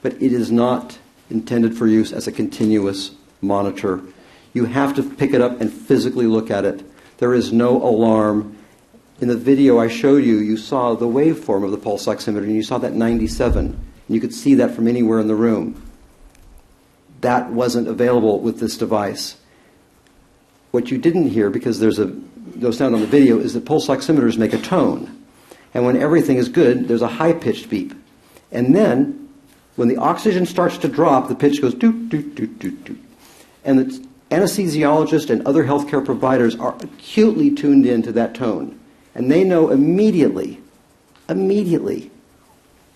but it is not intended for use as a continuous monitor. You have to pick it up and physically look at it. There is no alarm. In the video I showed you, you saw the waveform of the pulse oximeter, and you saw that 97. And you could see that from anywhere in the room. That wasn't available with this device. What you didn't hear, because there's no sound on the video, is that pulse oximeters make a tone. And when everything is good, there's a high-pitched beep. And then, when the oxygen starts to drop, the pitch goes doot, doot, doot, doot, doot. And the anesthesiologist and other healthcare providers are acutely tuned into that tone. And they know immediately,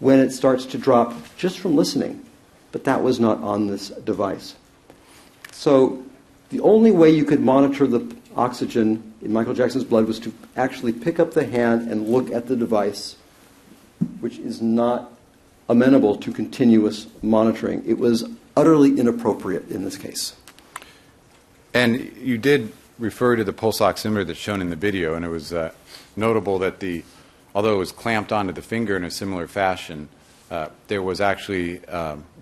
when it starts to drop just from listening. But that was not on this device. So the only way you could monitor the oxygen in Michael Jackson's blood was to actually pick up the hand and look at the device, which is not amenable to continuous monitoring. It was utterly inappropriate in this case. And you did refer to the pulse oximeter that's shown in the video, and it was notable that although it was clamped onto the finger in a similar fashion, there was actually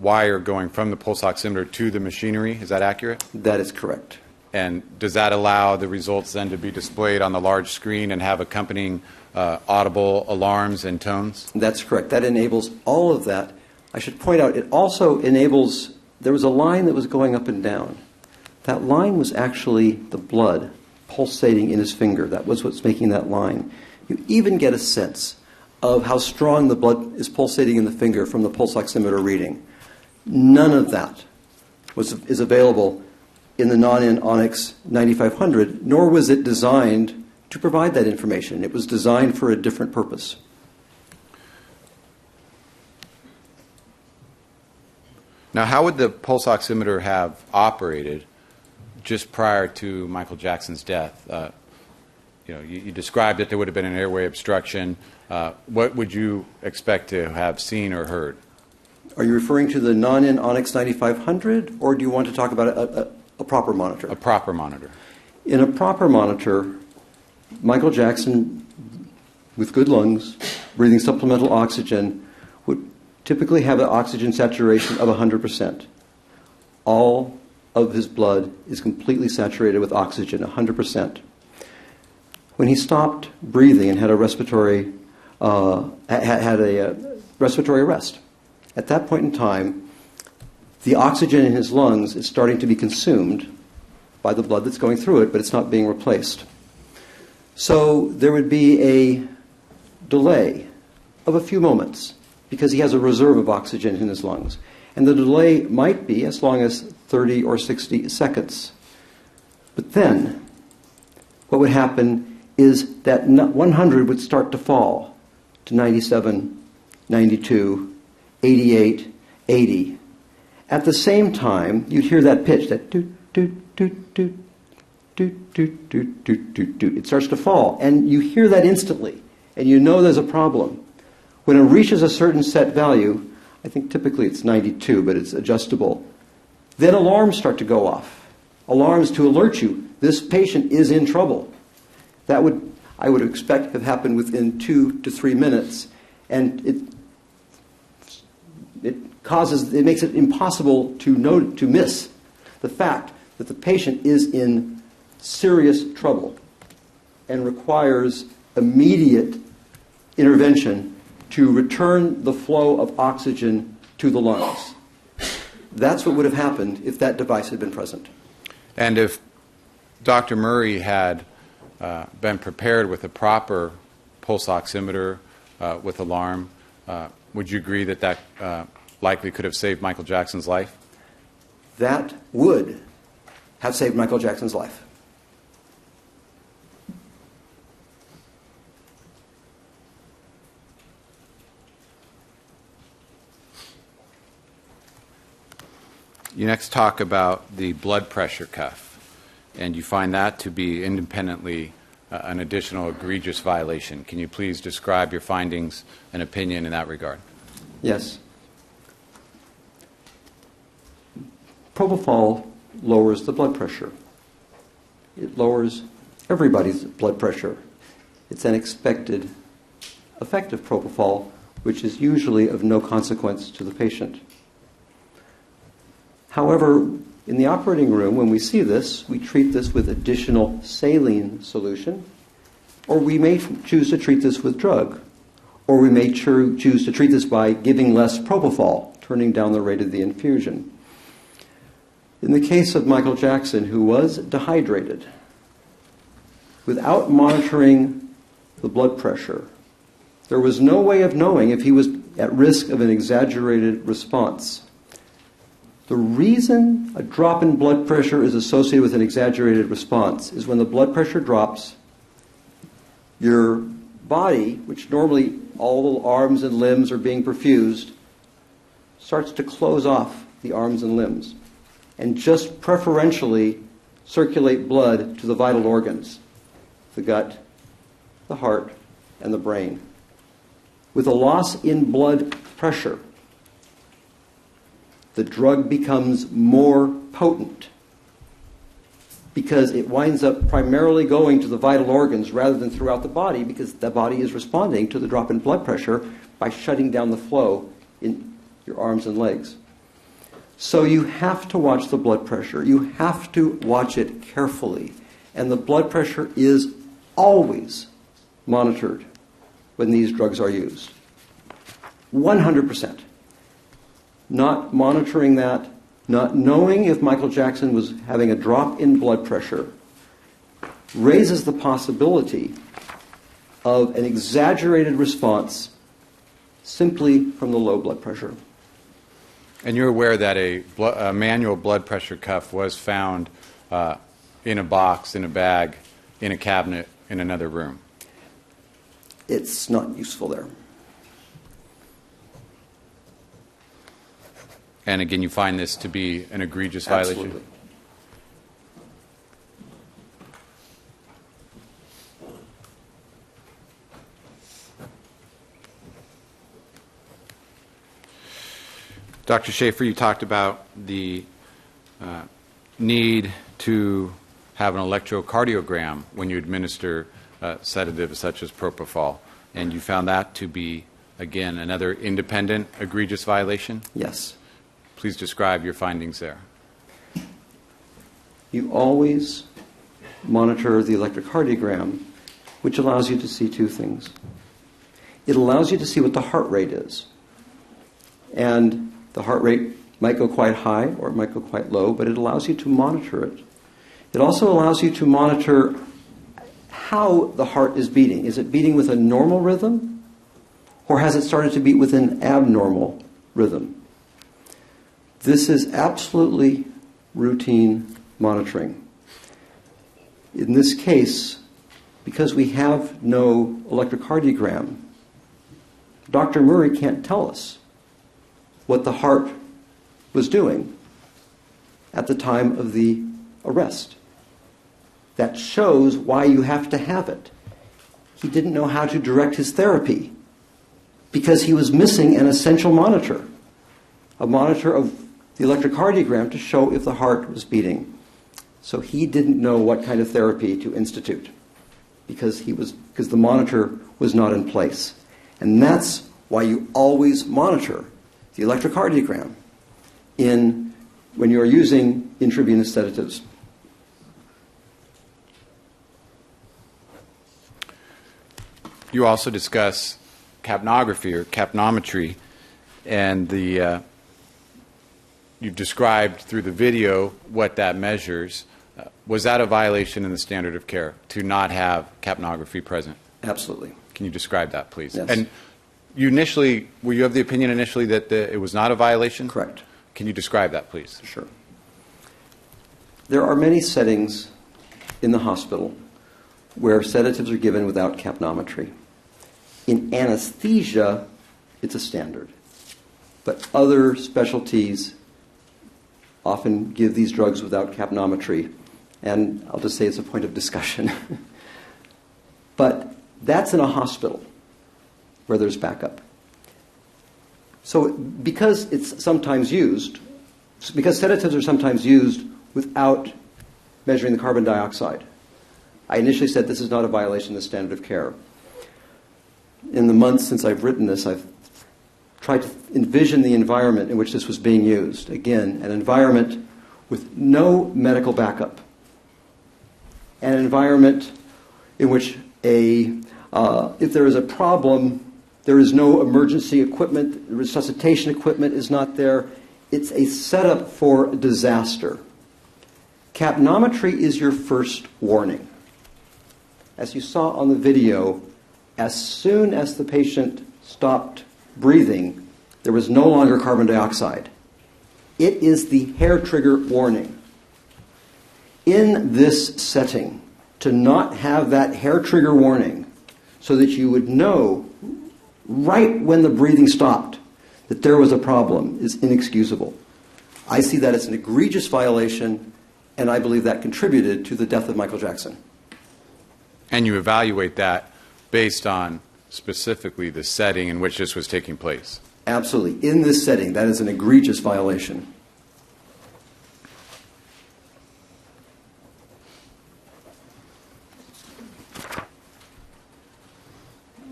wire going from the pulse oximeter to the machinery. Is that accurate? That is correct. And does that allow the results then to be displayed on the large screen and have accompanying audible alarms and tones? That's correct. That enables all of that. I should point out, it also enables, there was a line that was going up and down. That line was actually the blood pulsating in his finger. That was what's making that line. You even get a sense of how strong the blood is pulsating in the finger from the pulse oximeter reading. None of that is available in the non-in Onyx 9500, nor was it designed to provide that information. It was designed for a different purpose. Now, how would the pulse oximeter have operated just prior to Michael Jackson's death? You described that there would have been an airway obstruction. What would you expect to have seen or heard? Are you referring to the non-in Onyx 9500, or do you want to talk about a proper monitor? A proper monitor. In a proper monitor, Michael Jackson, with good lungs, breathing supplemental oxygen, would typically have an oxygen saturation of 100%. All of his blood is completely saturated with oxygen, 100%. When he stopped breathing and had a respiratory arrest, at that point in time, the oxygen in his lungs is starting to be consumed by the blood that's going through it, but it's not being replaced. So there would be a delay of a few moments because he has a reserve of oxygen in his lungs. And the delay might be as long as 30 or 60 seconds. But then, what would happen is that 100 would start to fall to 97, 92, 88, 80. At the same time, you'd hear that pitch, that doot, doot, doot, doot, doot, doot, doot, doot, doot, doot. It starts to fall, and you hear that instantly, and you know there's a problem. When it reaches a certain set value, I think typically it's 92, but it's adjustable, then alarms start to go off. Alarms to alert you, this patient is in trouble. That would, I would expect, have happened within 2 to 3 minutes, and it makes it impossible to miss the fact that the patient is in serious trouble and requires immediate intervention to return the flow of oxygen to the lungs. That's what would have happened if that device had been present. And if Dr. Murray had been prepared with a proper pulse oximeter with alarm, would you agree that that likely could have saved Michael Jackson's life? That would have saved Michael Jackson's life. You next talk about the blood pressure cuff, and you find that to be independently an additional egregious violation. Can you please describe your findings and opinion in that regard? Yes. Propofol lowers the blood pressure. It lowers everybody's blood pressure. It's an expected effect of propofol, which is usually of no consequence to the patient. However, in the operating room, when we see this, we treat this with additional saline solution, or we may choose to treat this with drug, or we may choose to treat this by giving less propofol, turning down the rate of the infusion. In the case of Michael Jackson, who was dehydrated, without monitoring the blood pressure, there was no way of knowing if he was at risk of an exaggerated response. The reason a drop in blood pressure is associated with an exaggerated response is when the blood pressure drops, your body, which normally all the arms and limbs are being perfused, starts to close off the arms and limbs and just preferentially circulate blood to the vital organs, the gut, the heart, and the brain. With a loss in blood pressure, the drug becomes more potent because it winds up primarily going to the vital organs rather than throughout the body, because the body is responding to the drop in blood pressure by shutting down the flow in your arms and legs. So you have to watch the blood pressure. You have to watch it carefully. And the blood pressure is always monitored when these drugs are used. 100%. Not monitoring that, not knowing if Michael Jackson was having a drop in blood pressure, raises the possibility of an exaggerated response simply from the low blood pressure. And you're aware that a manual blood pressure cuff was found in a box, in a bag, in a cabinet, in another room? It's not useful there. And again, you find this to be an egregious violation? Absolutely. Dr. Shafer, you talked about the need to have an electrocardiogram when you administer sedatives such as propofol, and you found that to be, again, another independent egregious violation? Yes. Please describe your findings there. You always monitor the electrocardiogram, which allows you to see two things. It allows you to see what the heart rate is. And the heart rate might go quite high or it might go quite low, but it allows you to monitor it. It also allows you to monitor how the heart is beating. Is it beating with a normal rhythm, or has it started to beat with an abnormal rhythm? This is absolutely routine monitoring. In this case, because we have no electrocardiogram, Dr. Murray can't tell us what the heart was doing at the time of the arrest. That shows why you have to have it. He didn't know how to direct his therapy because he was missing an essential monitor, a monitor of the electrocardiogram to show if the heart was beating. So he didn't know what kind of therapy to institute because the monitor was not in place. And that's why you always monitor the electrocardiogram when you are using intravenous sedatives. You also discuss capnography or capnometry, and you've described through the video what that measures. Was that a violation in the standard of care to not have capnography present? Absolutely. Can you describe that, please? Yes. And were you of the opinion initially that it was not a violation? Correct. Can you describe that, please? Sure. There are many settings in the hospital where sedatives are given without capnometry. In anesthesia, it's a standard. But other specialties often give these drugs without capnometry. And I'll just say it's a point of discussion. But that's in a hospital where there's backup. So because sedatives are sometimes used without measuring the carbon dioxide, I initially said this is not a violation of the standard of care. In the months since I've written this, I've tried to envision the environment in which this was being used. Again, an environment with no medical backup. An environment in which if there is a problem, there is no emergency equipment, the resuscitation equipment is not there. It's a setup for disaster. Capnometry is your first warning. As you saw on the video, as soon as the patient stopped breathing, there was no longer carbon dioxide. It is the hair trigger warning. In this setting, to not have that hair trigger warning so that you would know right when the breathing stopped that there was a problem is inexcusable. I see that as an egregious violation, and I believe that contributed to the death of Michael Jackson. And you evaluate that based on specifically the setting in which this was taking place? Absolutely. In this setting, that is an egregious violation.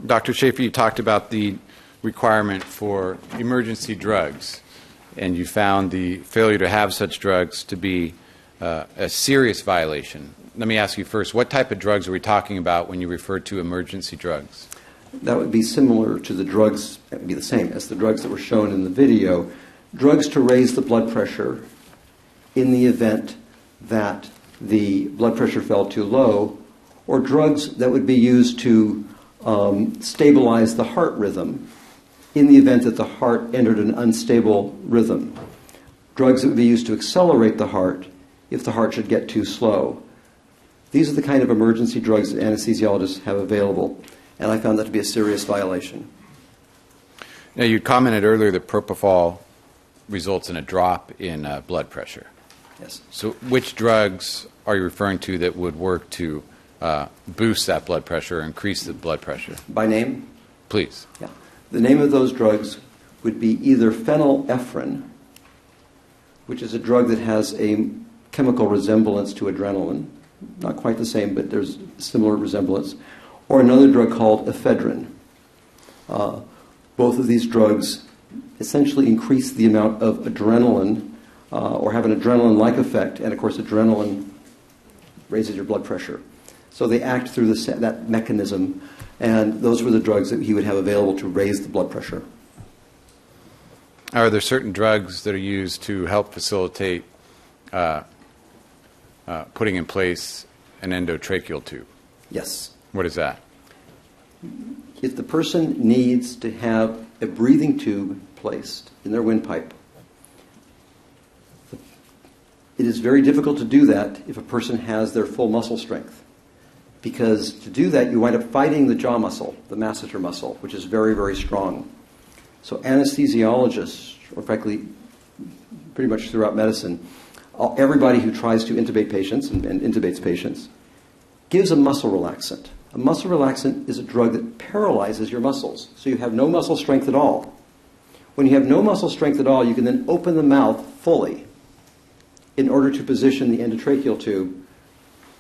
Dr. Shafer, you talked about the requirement for emergency drugs, and you found the failure to have such drugs to be a serious violation. Let me ask you first, what type of drugs are we talking about when you refer to emergency drugs? That would be similar to the drugs, it would be the same as the drugs that were shown in the video. Drugs to raise the blood pressure in the event that the blood pressure fell too low, or drugs that would be used to stabilize the heart rhythm in the event that the heart entered an unstable rhythm. Drugs that would be used to accelerate the heart if the heart should get too slow. These are the kind of emergency drugs that anesthesiologists have available, and I found that to be a serious violation. Now, you commented earlier that propofol results in a drop in blood pressure. Yes. So which drugs are you referring to that would work to boost that blood pressure or increase the blood pressure? By name? Please. Yeah. The name of those drugs would be either phenylephrine, which is a drug that has a chemical resemblance to adrenaline, not quite the same, but there's a similar resemblance, or another drug called ephedrine. Both of these drugs essentially increase the amount of adrenaline or have an adrenaline-like effect, and of course adrenaline raises your blood pressure. So they act through that mechanism, and those were the drugs that he would have available to raise the blood pressure. Are there certain drugs that are used to help facilitate putting in place an endotracheal tube? Yes. What is that? If the person needs to have a breathing tube placed in their windpipe, it is very difficult to do that if a person has their full muscle strength. Because to do that, you wind up fighting the jaw muscle, the masseter muscle, which is very, very strong. So anesthesiologists, or frankly, pretty much throughout medicine, everybody who tries to intubate patients and intubates patients gives a muscle relaxant. A muscle relaxant is a drug that paralyzes your muscles, so you have no muscle strength at all. When you have no muscle strength at all, you can then open the mouth fully in order to position the endotracheal tube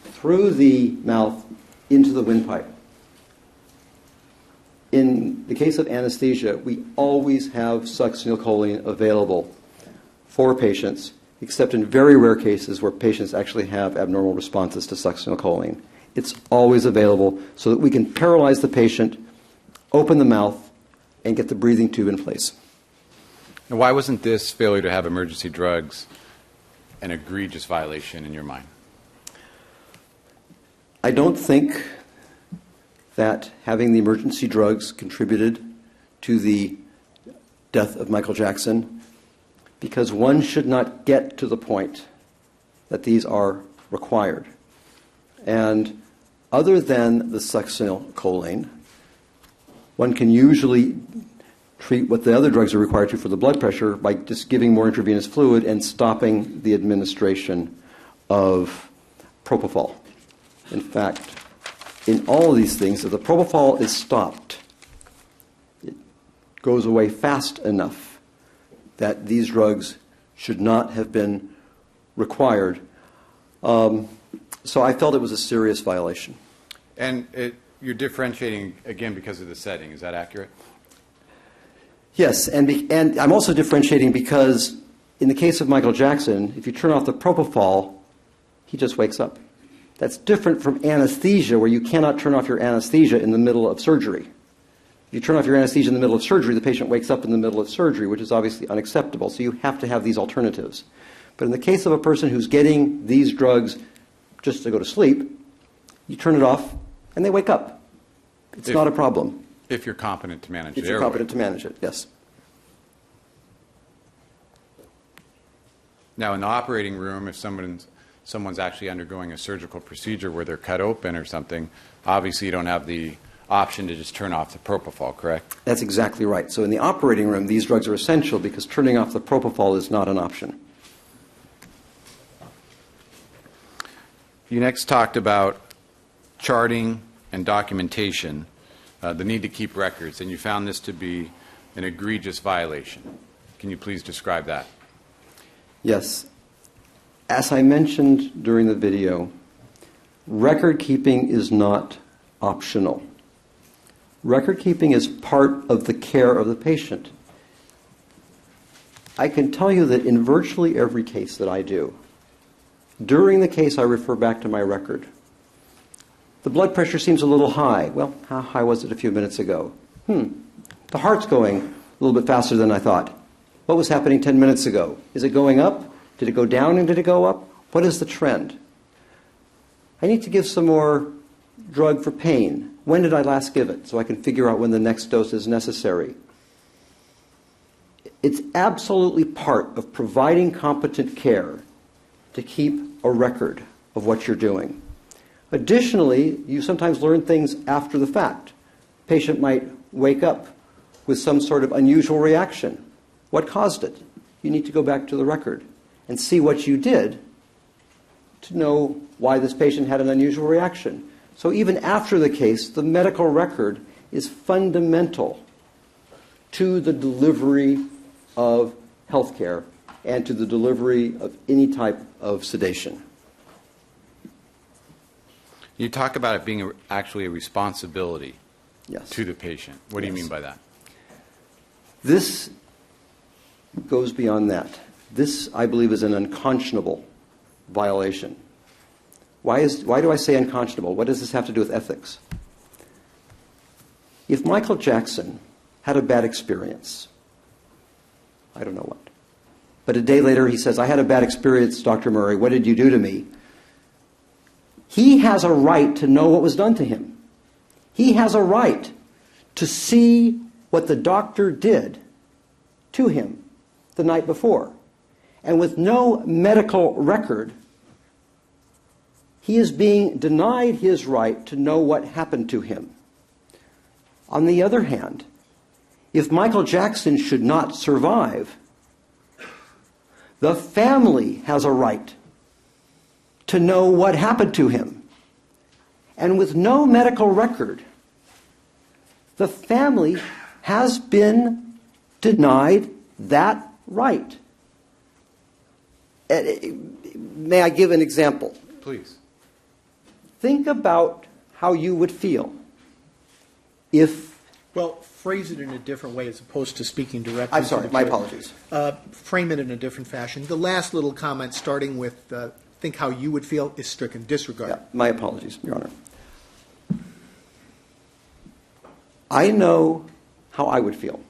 through the mouth into the windpipe. In the case of anesthesia, we always have succinylcholine available for patients, except in very rare cases where patients actually have abnormal responses to succinylcholine. It's always available so that we can paralyze the patient, open the mouth, and get the breathing tube in place. Now, why wasn't this failure to have emergency drugs an egregious violation in your mind? I don't think that having the emergency drugs contributed to the death of Michael Jackson, because one should not get to the point that these are required. And other than the succinylcholine, one can usually treat what the other drugs are required to for the blood pressure by just giving more intravenous fluid and stopping the administration of propofol. In fact, in all of these things, if the propofol is stopped, it goes away fast enough that these drugs should not have been required. So I felt it was a serious violation. And you're differentiating, again, because of the setting. Is that accurate? Yes, and I'm also differentiating because in the case of Michael Jackson, if you turn off the propofol, he just wakes up. That's different from anesthesia, where you cannot turn off your anesthesia in the middle of surgery. If you turn off your anesthesia in the middle of surgery, the patient wakes up in the middle of surgery, which is obviously unacceptable. So you have to have these alternatives. But in the case of a person who's getting these drugs just to go to sleep, you turn it off and they wake up. It's not a problem. If you're competent to manage it. If you're competent to manage it, yes. Now, in the operating room, if someone's actually undergoing a surgical procedure where they're cut open or something, obviously you don't have the option to just turn off the propofol, correct? That's exactly right. So in the operating room, these drugs are essential because turning off the propofol is not an option. You next talked about charting and documentation, the need to keep records, and you found this to be an egregious violation. Can you please describe that? Yes. As I mentioned during the video, record keeping is not optional. Record keeping is part of the care of the patient. I can tell you that in virtually every case that I do, during the case I refer back to my record. The blood pressure seems a little high. Well, how high was it a few minutes ago? The heart's going a little bit faster than I thought. What was happening 10 minutes ago? Is it going up? Did it go down and did it go up? What is the trend? I need to give some more drug for pain. When did I last give it? So I can figure out when the next dose is necessary. It's absolutely part of providing competent care to keep a record of what you're doing. Additionally, you sometimes learn things after the fact. Patient might wake up with some sort of unusual reaction. What caused it? You need to go back to the record and see what you did to know why this patient had an unusual reaction. So even after the case, the medical record is fundamental to the delivery of healthcare and to the delivery of any type of sedation. You talk about it being actually a responsibility to the patient. What do you mean by that? This goes beyond that. This, I believe, is an unconscionable violation. Why do I say unconscionable? What does this have to do with ethics? If Michael Jackson had a bad experience, I don't know what, but a day later he says, I had a bad experience, Dr. Murray, what did you do to me? He has a right to know what was done to him. He has a right to see what the doctor did to him the night before. And with no medical record, he is being denied his right to know what happened to him. On the other hand, if Michael Jackson should not survive, the family has a right to know what happened to him. And with no medical record, the family has been denied that right. May I give an example? Please. Think about how you would feel if... Well, phrase it in a different way as opposed to speaking directly. I'm sorry, my apologies. Frame it in a different fashion. The last little comment, starting with think how you would feel, is stricken disregard. Yeah, my apologies, Your Honor. I know how I would feel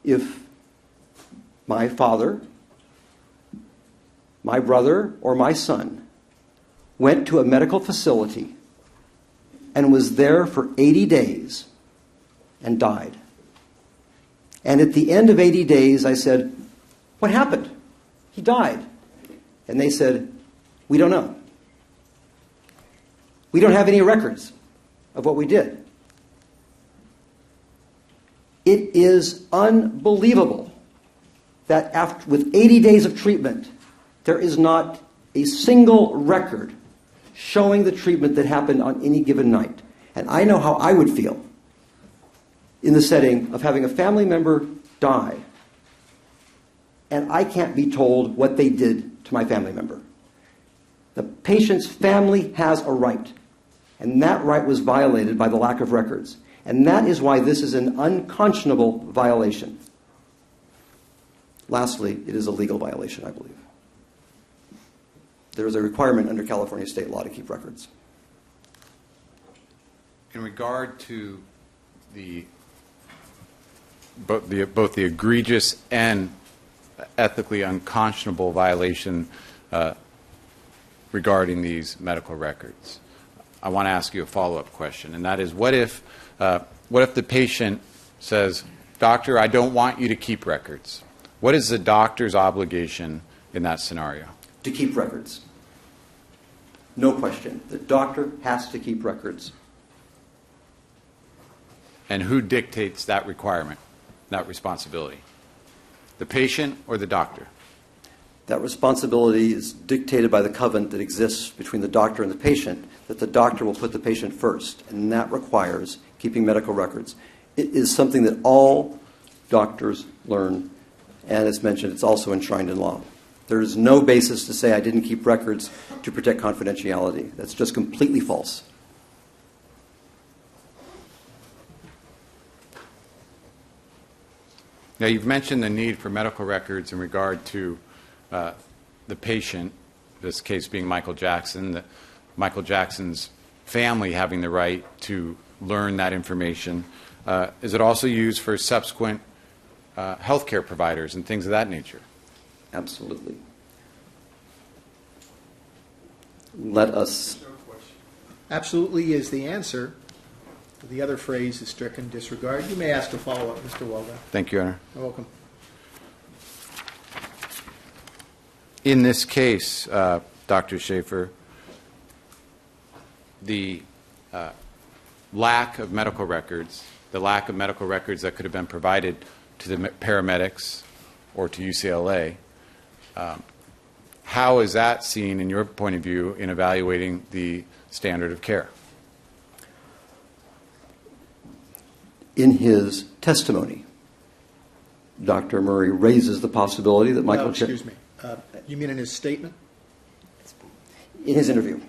if my father, my brother, or my son went to a medical facility and was there for 80 days and died. And at the end of 80 days, I said, what happened? He died. And they said, we don't know. We don't have any records of what we did. It is unbelievable that with 80 days of treatment, there is not a single record showing the treatment that happened on any given night. And I know how I would feel in the setting of having a family member die, and I can't be told what they did to my family member. The patient's family has a right, and that right was violated by the lack of records. And that is why this is an unconscionable violation. Lastly, it is a legal violation, I believe. There is a requirement under California state law to keep records. In regard to both the egregious and ethically unconscionable violation regarding these medical records, I want to ask you a follow-up question, and that is, what if the patient says, "Doctor, I don't want you to keep records"? What is the doctor's obligation in that scenario? To keep records. No question. The doctor has to keep records. And who dictates that requirement, that responsibility? The patient or the doctor? That responsibility is dictated by the covenant that exists between the doctor and the patient, that the doctor will put the patient first, and that requires keeping medical records. It is something that all doctors learn, and as mentioned, it's also enshrined in law. There is no basis to say I didn't keep records to protect confidentiality. That's just completely false. Now, you've mentioned the need for medical records in regard to the patient, this case being Michael Jackson, Michael Jackson's family having the right to learn that information. Is it also used for subsequent healthcare providers and things of that nature? Absolutely. Let us... Absolutely is the answer. The other phrase is stricken disregard. You may ask a follow-up, Mr. Waldo. Thank you, Your Honor. You're welcome. In this case, Dr. Shafer, the lack of medical records, that could have been provided to the paramedics or to UCLA, how is that seen, in your point of view, in evaluating the standard of care? In his testimony, Dr. Murray raises the possibility that Michael... excuse me. You mean in his statement? In his interview.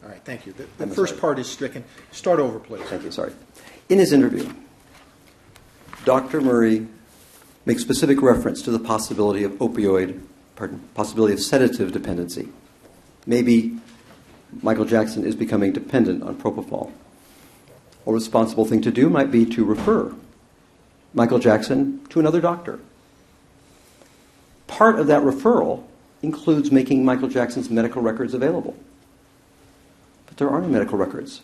All right, thank you. The first part is stricken. Start over, please. Thank you, sorry. In his interview, Dr. Murray makes specific reference to the possibility of possibility of sedative dependency. Maybe Michael Jackson is becoming dependent on propofol. A responsible thing to do might be to refer Michael Jackson to another doctor. Part of that referral includes making Michael Jackson's medical records available. But there are no medical records.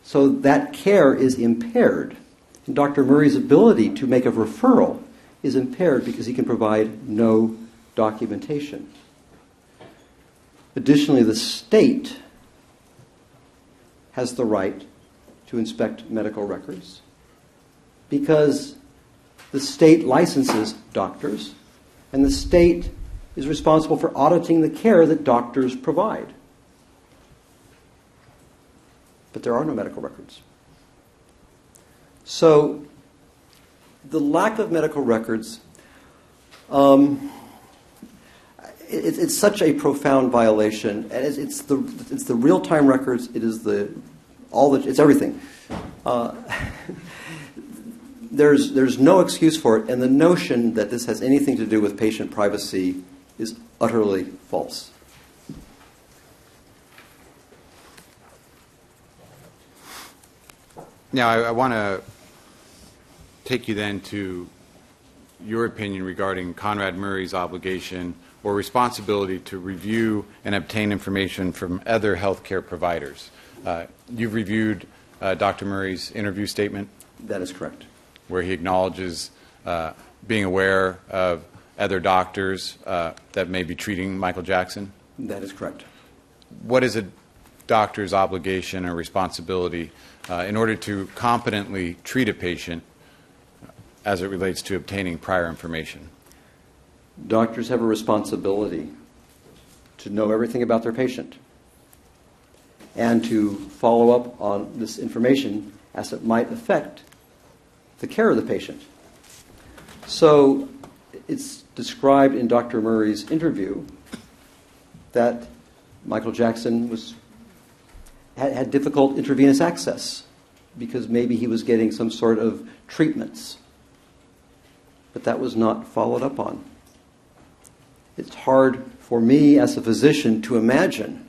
So that care is impaired. And Dr. Murray's ability to make a referral is impaired because he can provide no documentation. Additionally, the state has the right to inspect medical records because the state licenses doctors and the state is responsible for auditing the care that doctors provide. But there are no medical records. So the lack of medical records, it's such a profound violation. And it's the real-time records. It is it's everything. There's no excuse for it, and the notion that this has anything to do with patient privacy is utterly false. Now, I want to take you then to your opinion regarding Conrad Murray's obligation or responsibility to review and obtain information from other healthcare providers. You've reviewed Dr. Murray's interview statement? That is correct. Where he acknowledges being aware of other doctors that may be treating Michael Jackson? That is correct. What is a doctor's obligation or responsibility in order to competently treat a patient as it relates to obtaining prior information? Doctors have a responsibility to know everything about their patient and to follow up on this information as it might affect the care of the patient. So it's described in Dr. Murray's interview that Michael Jackson had difficult intravenous access because maybe he was getting some sort of treatments. But that was not followed up on. It's hard for me as a physician to imagine